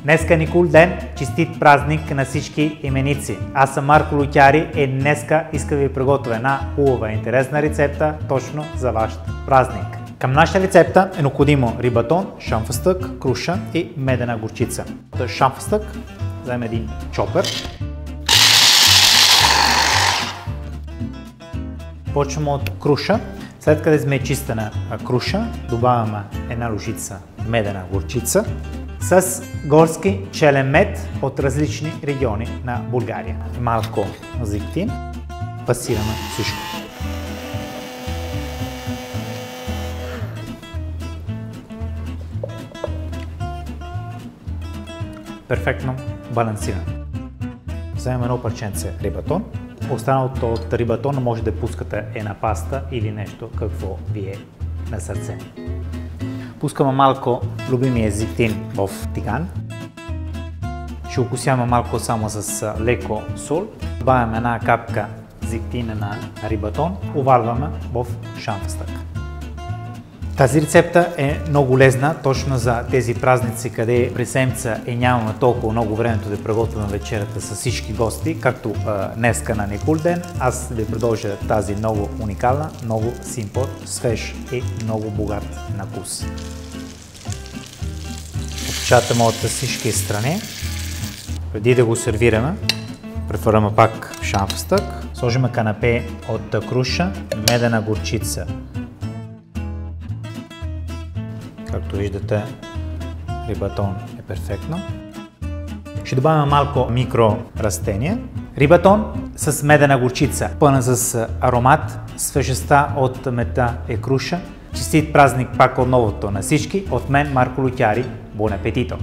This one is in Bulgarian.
Днеска е Никул ден, честит празник на всички именици. Аз съм Марко Лутяри и днеска иска да ви приготвя една хубава, интересна рецепта точно за ваш празник. Към нашата рецепта е необходимо рибатон, шамфастък, круша и медена горчица. За шамфастък вземем един чопер. Почваме от круша. След като сме чистена круша, добавяме една ложица медена горчица с горски челен мед от различни региони на България. Малко зехтин. Пасираме всичко. Перфектно балансирано. Вземем едно парченце рибатон. Останалото от рибатона може да пускате една паста или нещо, какво ви е на сърце. Пускаме малко любимия зехтин в тиган. Ще окусяваме малко само с леко сол. Добавяме една капка зехтина на рибатон. Уварваме в шамфастък. Тази рецепта е много лесна, точно за тези празници, къде през седмица нямаме толкова много времето да приготвяме вечерята с всички гости, както днеска на Никул ден. Аз ви продължа тази много уникална, много симпл, свеж и много богат на вкус. Отпечатаме от всички страни. Преди да го сервираме, префърваме пак в шамфастък. Сложиме канапе от круша, медена горчица. Както виждате, рибатон е перфектно. Ще добавим малко микрорастения. Рибатон с медена горчица, пълна с аромат, свежестта от меда и круша. Честит празник пак от новото на всички. От мен Марко Лутяри. Бон апетито!